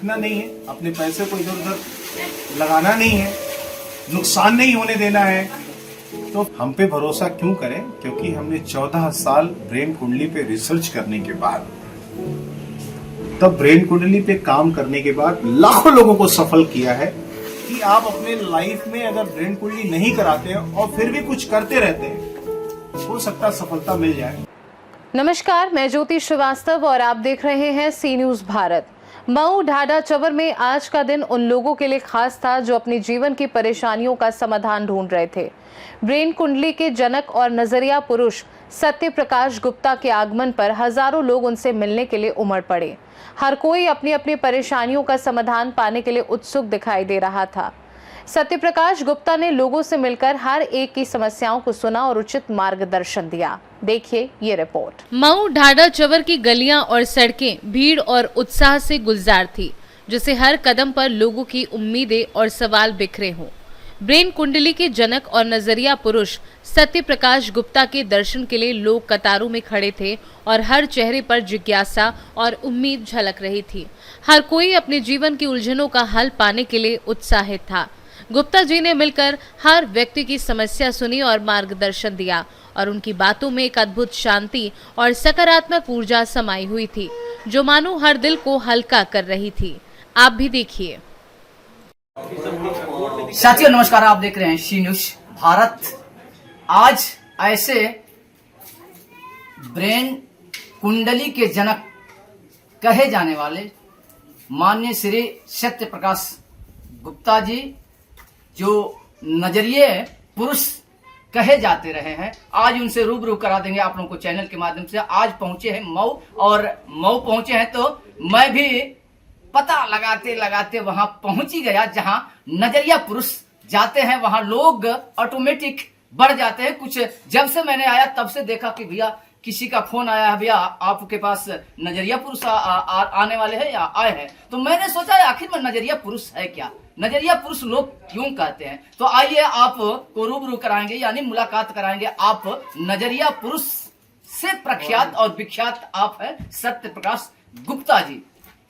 भटकना नहीं है, अपने पैसे को इधर उधर लगाना नहीं है, नुकसान नहीं होने देना है, तो हम पे भरोसा क्यों करें? क्योंकि हमने 14 साल ब्रेन कुंडली पे रिसर्च करने के बाद, तब ब्रेन कुंडली पे काम करने के बाद लाखों लोगों को सफल किया है कि आप अपने लाइफ में अगर ब्रेन कुंडली नहीं कराते हैं और फिर भी कुछ करते रहते हैं, हो सकता है सफलता मिल जाए। नमस्कार, मैं ज्योति श्रीवास्तव और आप देख रहे हैं सी न्यूज भारत। मऊ ढाडा चवर में आज का दिन उन लोगों के लिए खास था जो अपने जीवन की परेशानियों का समाधान ढूंढ रहे थे। ब्रेन कुंडली के जनक और नजरिया पुरुष सत्य प्रकाश गुप्ता के आगमन पर हजारों लोग उनसे मिलने के लिए उमड़ पड़े। हर कोई अपनी अपनी परेशानियों का समाधान पाने के लिए उत्सुक दिखाई दे रहा था। सत्य प्रकाश गुप्ता ने लोगों से मिलकर हर एक की समस्याओं को सुना और उचित मार्गदर्शन दिया। देखिए ये रिपोर्ट। मऊ ढाडा चवर की गलियां और सड़कें भीड़ और उत्साह से गुलजार थी, जिसे हर कदम पर लोगों की उम्मीदें और सवाल बिखरे हों। ब्रेन कुंडली के जनक और नजरिया पुरुष सत्य प्रकाश गुप्ता के दर्शन के लिए लोग कतारों में खड़े थे और हर चेहरे पर जिज्ञासा और उम्मीद झलक रही थी। हर कोई अपने जीवन की उलझनों का हल पाने के लिए उत्साहित था। गुप्ता जी ने मिलकर हर व्यक्ति की समस्या सुनी और मार्गदर्शन दिया और उनकी बातों में एक अद्भुत शांति और सकारात्मक ऊर्जा समाई हुई थी, जो मानो हर दिल को हल्का कर रही थी। आप भी देखिए। साथियों नमस्कार, आप देख रहे हैं सी न्यूज भारत। आज ऐसे ब्रेन कुंडली के जनक कहे जाने वाले माननीय श्री सत्य प्रकाश गुप्ता जी, जो नजरिए पुरुष कहे जाते रहे हैं, आज उनसे रूबरू करा देंगे आप लोगों को चैनल के माध्यम से। आज पहुंचे हैं मऊ, और मऊ पहुंचे हैं तो मैं भी पता लगाते लगाते वहां पहुंच ही गया जहां नजरिया पुरुष जाते हैं, वहां लोग ऑटोमेटिक बढ़ जाते हैं। कुछ जब से मैंने आया तब से देखा कि भैया किसी का फोन आया है, भैया आपके पास नजरिया पुरुष आने वाले हैं या आए हैं। तो मैंने सोचा आखिर में नजरिया पुरुष है क्या, नजरिया पुरुष लोग क्यों कहते हैं। तो आइए आपको रूबरू कराएंगे, यानी मुलाकात कराएंगे आप नजरिया पुरुष से प्रख्यात और विख्यात आप है सत्य प्रकाश गुप्ता जी।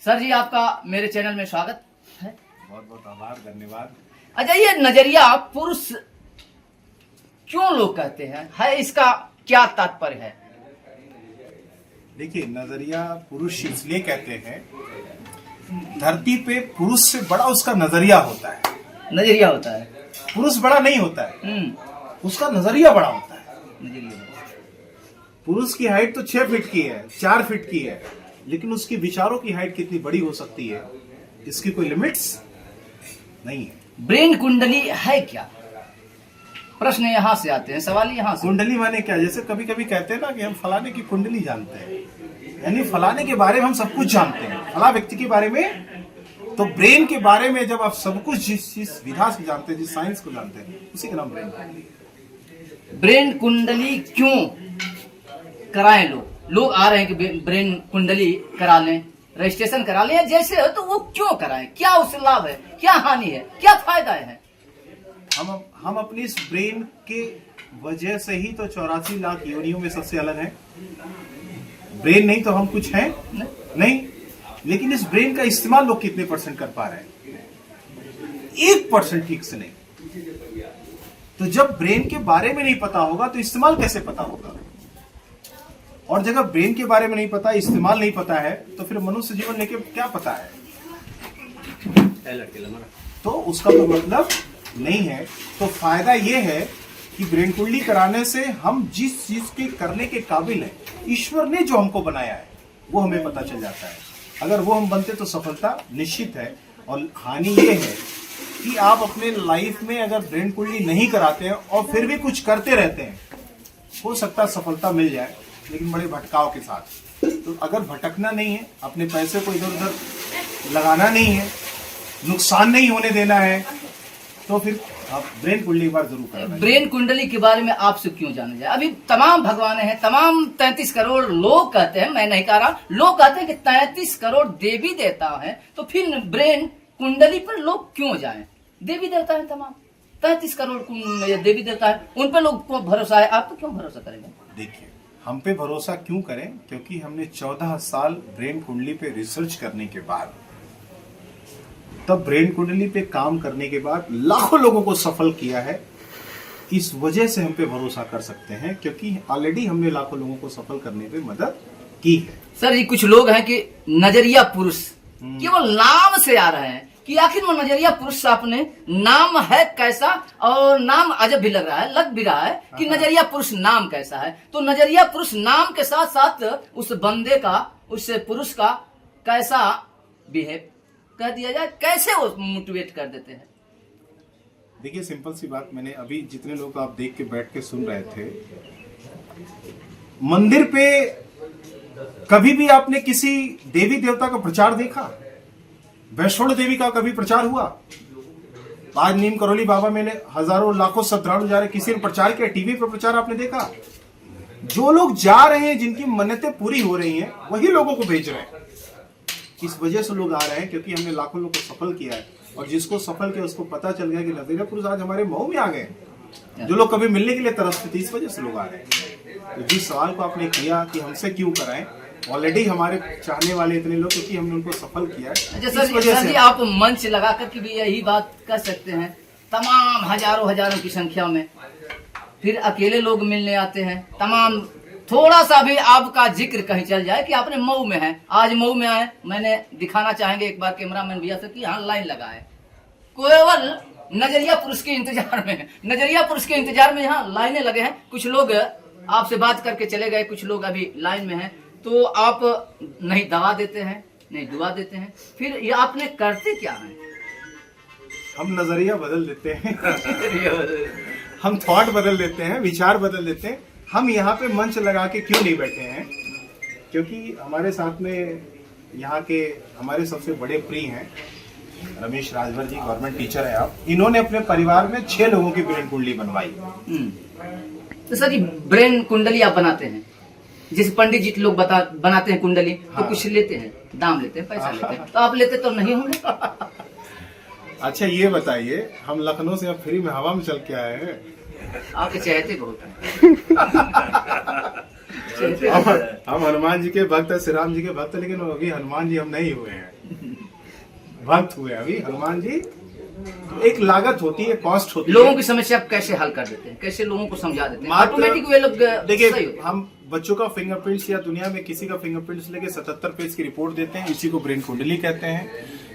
सर जी, आपका मेरे चैनल में स्वागत है। बहुत बहुत आभार, धन्यवाद। अच्छा, ये नजरिया पुरुष क्यों लोग कहते हैं, है इसका क्या तात्पर्य है? देखिए, नजरिया पुरुष इसलिए कहते हैं, धरती पे पुरुष से बड़ा उसका नजरिया होता है। नजरिया होता है, पुरुष बड़ा नहीं होता है, उसका नजरिया बड़ा होता है। नजरिया। पुरुष की हाइट तो 6 फीट की है, 4 फीट की है, लेकिन उसकी विचारों की हाइट कितनी बड़ी हो सकती है, इसकी कोई लिमिट्स नहीं है। ब्रेन कुंडली है क्या? प्रश्न यहाँ से आते हैं, सवाल यहाँ से। कुंडली माने क्या? जैसे कभी कभी कहते हैं ना कि हम फलाने की कुंडली जानते हैं, यानी फलाने के बारे में हम सब कुछ जानते हैं, फला व्यक्ति के बारे में। तो ब्रेन के बारे में जब आप सब कुछ जिस विधा से जानते हैं, जिस साइंस को जानते हैं, उसी का नाम ब्रेन कुंडली है। ब्रेन कुंडली क्यों कराएं लोग आ रहे हैं कि ब्रेन कुंडली करा लें, रजिस्ट्रेशन करा लें, जैसे हो तो वो क्यों कराएं? क्या उससे लाभ है, क्या हानि है, क्या फायदा है? हम अपनी इस ब्रेन के वजह से ही तो 84 लाख योनियों में सबसे अलग हैं। ब्रेन नहीं तो हम कुछ हैं नहीं। लेकिन इस ब्रेन का इस्तेमाल लोग कितने % कर पा रहे हैं? 1% ठीक से नहीं। तो जब ब्रेन के बारे में नहीं पता होगा तो इस्तेमाल कैसे पता होगा? और जगह ब्रेन के बारे में नहीं पता, इस्तेमाल नहीं पता है, तो फिर मनुष्य जीवन लेके क्या पता है? तो उसका कोई मतलब नहीं है। तो फायदा यह है कि ब्रेन कुंडली कराने से हम जिस चीज के करने के काबिल हैं, ईश्वर ने जो हमको बनाया है वो हमें पता चल जाता है। अगर वो हम बनते तो सफलता निश्चित है। और हानि ये है कि आप अपने लाइफ में अगर ब्रेन कुंडली नहीं कराते हैं और फिर भी कुछ करते रहते हैं, हो सकता है सफलता मिल जाए, लेकिन बड़े भटकाव के साथ। तो अगर भटकना नहीं है, अपने पैसे को इधर उधर लगाना नहीं है, नुकसान नहीं होने देना है, तो फिर आप ब्रेन कुंडली एक बार जरूर करें। ब्रेन कुंडली के बारे में आपसे क्यों जाना जाए? अभी तमाम भगवान हैं, तमाम 33 करोड़ लोग कहते हैं, मैं नहीं कह रहा, लोग कहते हैं कि 33 करोड़ देवी देवता है, तो फिर ब्रेन कुंडली पर लोग क्यों जाएं? देवी देवता है तमाम, 33 करोड़ देवी देवता है, उन पर लोग को भरोसा है, आप तो क्यों भरोसा करेंगे? देखिए, हम पे भरोसा क्यों करें? क्योंकि हमने 14 साल ब्रेन कुंडली पे रिसर्च करने के बाद, तब ब्रेन कुंडली पे काम करने के बाद लाखों लोगों को सफल किया है। इस वजह से हम पे भरोसा कर सकते हैं क्योंकि ऑलरेडी हमने लाखों लोगों को सफल करने पे मदद की है। सर ये कुछ लोग हैं कि नजरिया पुरुष केवल नाम से आ रहे हैं कि आखिर वो नजरिया पुरुष आपने नाम है कैसा, और नाम अजब भी लग रहा है, लग भी रहा है कि नजरिया पुरुष नाम कैसा है। तो नजरिया पुरुष नाम के साथ साथ उस बंदे का, उस पुरुष का कैसा बिहेव कह दिया जाए, कैसे वो मोटिवेट कर देते हैं। देखिए सिंपल सी बात, मैंने अभी जितने लोग आप देख के बैठ के सुन रहे थे, मंदिर पे कभी भी आपने किसी देवी देवता का प्रचार देखा? वैष्णो देवी का कभी प्रचार हुआ? आज नीम करौली बाबा में हजारों लाखों श्रद्धालु जा रहे, किसी ने प्रचार किया? टीवी पर प्रचार आपने देखा? जो लोग जा रहे हैं, जिनकी मन्नतें पूरी हो रही हैं, वही लोगों को भेज रहे हैं। इस वजह से लोग आ रहे हैं क्योंकि हमने लाखों लोगों को सफल किया है, और जिसको सफल किया उसको पता चल गया कि नजरिया पुरुष आज हमारे मऊ में आ गए। जो लोग कभी मिलने के लिए तरसते थे, इस वजह से लोग आ रहे हैं। तो जिस सवाल को आपने किया कि हमसे क्यों कराएं, ऑलरेडी हमारे चाहने वाले इतने लोग, क्योंकि हमने उनको सफल किया है। अच्छा सर जी, आप मंच लगा करके भी यही बात कर सकते हैं, तमाम हजारों की संख्या में, फिर अकेले लोग मिलने आते हैं, तमाम थोड़ा सा भी आपका जिक्र कहीं चल जाए कि आपने मऊ में है, आज मऊ में आए, मैंने दिखाना चाहेंगे एक बार कैमरामैन भैया से कि यहाँ लाइन लगा है, केवल नजरिया पुरुष के इंतजार में, नजरिया पुरुष के इंतजार में यहाँ लाइनें लगे हैं। कुछ लोग आपसे बात करके चले गए, कुछ लोग अभी लाइन में हैं। तो आप नहीं दवा देते हैं, नहीं दुआ देते हैं, फिर ये आपने करते क्या है? हम नजरिया बदल देते हैं हम थॉट बदल देते हैं, विचार बदल देते हैं। हम यहाँ पे मंच लगा के क्यों नहीं बैठे हैं? क्योंकि हमारे साथ में यहाँ के हमारे सबसे बड़े प्रिय हैं रमेश राजभर जी, गवर्नमेंट टीचर है आप। इन्होंने अपने परिवार में 6 लोगों की ब्रेन कुंडली बनवाई। तो सर जी ब्रेन कुंडली आप बनाते हैं, जिस पंडित जी लोग बनाते हैं कुंडली, तो कुछ लेते हैं, दाम लेते हैं, पैसा लेते हैं, तो आप लेते तो नहीं होंगे? अच्छा ये बताइए, हम लखनऊ से अब फ्री में हवा में चल के आए हैं। आपके चहते बहुत हैं हम हनुमान जी के भक्त है, श्री राम जी के भक्त, लेकिन अभी हनुमान जी हम नहीं हुए हैं, भक्त हुए अभी हनुमान जी। एक लागत होती है, कॉस्ट होती है। लोगों की समस्या आप कैसे हल कर देते हैं, कैसे लोगों को समझा देते हैं? ऑटोमेटिक वे लोग देखिए, हम बच्चों का फिंगरप्रिंट्स या दुनिया में किसी का फिंगरप्रिंट्स लेके 77 पेज की रिपोर्ट देते हैं, इसी को ब्रेन कुंडली कहते हैं।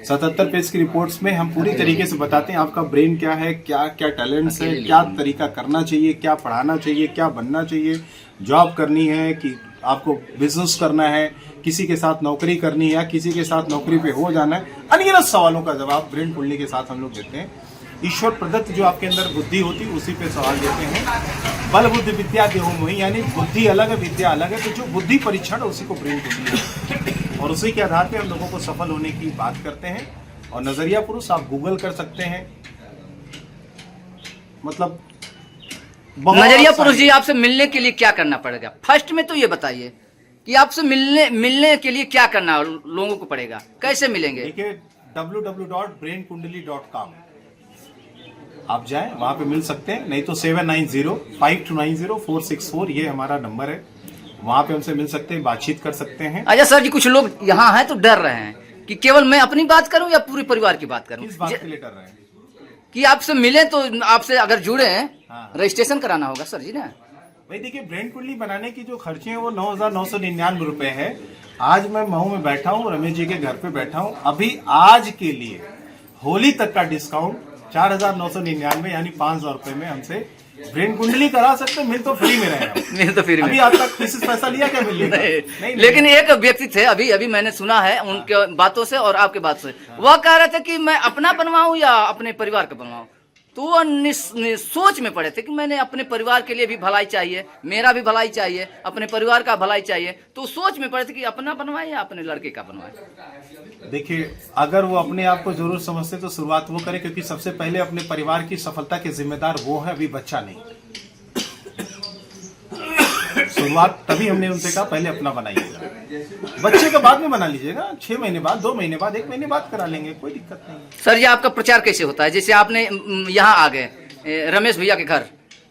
77 पेज की रिपोर्ट्स में हम पूरी तरीके से बताते हैं आपका ब्रेन क्या है, क्या क्या टैलेंट्स है, क्या तरीका करना चाहिए, क्या पढ़ाना चाहिए, क्या बनना चाहिए, जॉब करनी है कि आपको बिजनेस करना है, किसी के साथ नौकरी करनी है या किसी के साथ नौकरी पे हो जाना है। अनगिनत सवालों का जवाब ब्रेन कुंडली के साथ हम लोग देते हैं। ईश्वर प्रदत्त जो आपके अंदर बुद्धि होती है उसी पे सवाल देते हैं। बल बुद्धि विद्या देहो मोहि, यानी बुद्धि अलग है, विद्या अलग है। तो जो बुद्धि परीक्षण है उसी को ब्रेन कुंडली है, और उसी के आधार पे हम लोगों को सफल होने की बात करते हैं। और नजरिया पुरुष आप गूगल कर सकते हैं, मतलब नजरिया पुरुष जी आपसे मिलने के लिए क्या करना पड़ेगा? फर्स्ट में तो ये बताइए कि आपसे मिलने के लिए क्या करना लोगों को पड़ेगा, कैसे मिलेंगे? देखिए www.brainkundali.com आप जाएं, वहां पे मिल सकते हैं। नहीं तो 7905290464 ये हमारा नंबर है, वहां पे हमसे मिल सकते हैं, बातचीत कर सकते हैं। अच्छा सर जी, कुछ लोग यहाँ हैं तो डर रहे हैं कि केवल मैं अपनी बात करूं या पूरे परिवार की बात करूं। किस बात के लिए डर रहे हैं? कि आपसे मिले तो आपसे अगर जुड़े हैं, हाँ। रजिस्ट्रेशन कराना होगा सर जी ना। भाई देखिए, ब्रेन कुंडली बनाने की जो खर्चे हैं वो 9,999 रुपए है। आज मैं मऊ में बैठा हूँ, रमेश जी के घर पे बैठा हूँ। अभी आज के लिए होली तक का डिस्काउंट 4,999 यानी 500 रुपए में हमसे ब्रेन कुंडली करा सकते। मिल तो फ्री में रहेगा, मिल तो फ्री में। अभी आज तक किसी से पैसा लिया क्या मिलने का? नहीं। लेकिन एक व्यक्ति थे, अभी मैंने सुना है उनके बातों से और आपके बात से, वह कह रहे थे कि मैं अपना बनवाऊं या अपने परिवार का बनवाऊं। तो वो सोच में पड़े थे कि मैंने अपने परिवार के लिए भी भलाई चाहिए, मेरा भी भलाई चाहिए, अपने परिवार का भलाई चाहिए। तो सोच में पड़े थे कि अपना बनवाए या अपने लड़के का बनवाए। देखिए, अगर वो अपने आप को जरूर समझते तो शुरुआत वो करे, क्योंकि सबसे पहले अपने परिवार की सफलता के जिम्मेदार वो है, अभी बच्चा नहीं। शुरुआत तभी हमने उनसे कहा पहले अपना बनाइएगा, बच्चे का बाद में बना लीजिएगा, 6 महीने बाद, 2 महीने बाद, 1 महीने बाद करा लेंगे, कोई दिक्कत नहीं। सर ये आपका प्रचार कैसे होता है? जैसे आपने यहाँ आ गए रमेश भैया के घर,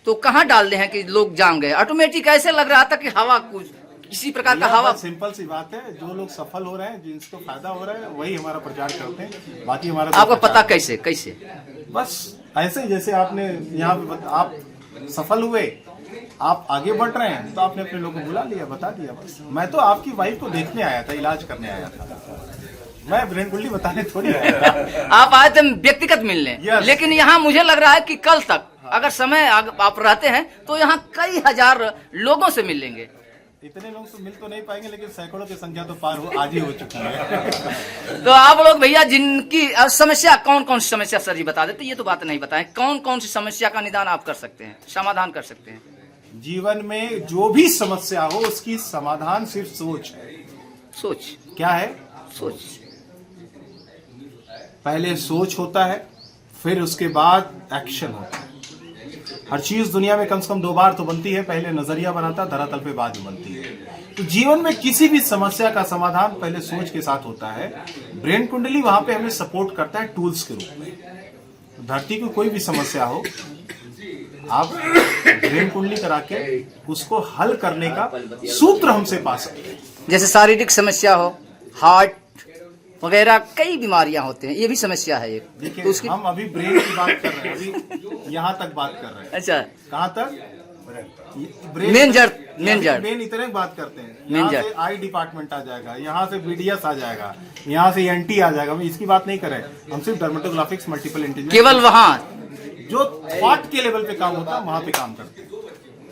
तो कहाँ डाल दे हैं कि लोग जान गए? ऑटोमेटिक ऐसे लग रहा था कि हवा कुछ किसी प्रकार का हवा। सिंपल सी बात है, जो लोग सफल हो रहे हैं, जिनको फायदा हो रहा है, वही हमारा प्रचार करते हैं। बाकी हमारा आपको पता कैसे कैसे? बस ऐसे ही जैसे आपने यहाँ पे आप सफल हुए, आप आगे बढ़ रहे हैं, तो आपने अपने लोगों को बुला लिया, बता दिया। बस मैं तो आपकी वाइफ को देखने आया था, इलाज करने आया था, मैं ब्रेन कुंडली बताने थोड़ी आया था। आप आए थे व्यक्तिगत मिलने। Yes. लेकिन यहाँ मुझे लग रहा है कि कल तक अगर समय आप रहते हैं तो यहाँ कई हजार लोगों से मिल लेंगे। इतने लोग तो मिल तो नहीं पाएंगे, लेकिन सैकड़ों की संख्या तो पार हो आज ही हो चुकी है। तो आप लोग भैया जिनकी समस्या, कौन कौन सी समस्या सर जी बता देते, ये तो बात नहीं बताएं, कौन कौन सी समस्या का निदान आप कर सकते हैं, समाधान कर सकते हैं? जीवन में जो भी समस्या हो उसकी समाधान सिर्फ सोच है। सोच। क्या है? सोच। पहले सोच होता है, फिर उसके बाद एक्शन होता है। हर चीज दुनिया में कम से कम 2 बार तो बनती है, पहले नजरिया बनाता, धरातल पे बाद में बनती है। तो जीवन में किसी भी समस्या का समाधान पहले सोच के साथ होता है। ब्रेन कुंडली वहां पे हमें सपोर्ट करता है टूल्स के रूप में। धरती की कोई भी समस्या हो, आप ब्रेन कुंडली करा के उसको हल करने का सूत्र हमसे पा सकते हैं। जैसे शारीरिक समस्या हो, हार्ट वगैरह कई बीमारियां होते हैं, ये भी समस्या है एक। देखिए तो उसकी हम अभी ब्रेन की बात कर रहे हैं, अभी यहाँ तक बात कर रहे हैं। अच्छा, कहाँ तक? मेन जड़। मेन इतने बात करते हैं। मेन यहाँ जड़। से आई डिपार्टमेंट आ जाएगा, यहाँ से बीडीएस आ जाएगा, यहाँ से एनटी आ जाएगा। हम इसकी बात नहीं कर रहे, हम सिर्फ डर्मेटोग्राफिक्स मल्टीपल इंटेलिजेंस, केवल वहाँ जो थॉट के लेवल पे काम होता है वहां पे काम करते हैं।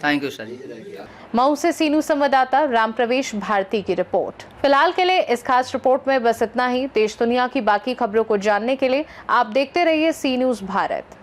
थैंक यू सर जी। मऊ से सीनू संवाददाता राम प्रवेश भारती की रिपोर्ट। फिलहाल के लिए इस खास रिपोर्ट में बस इतना ही। देश दुनिया की बाकी खबरों को जानने के लिए आप देखते रहिए सी न्यूज़ भारत।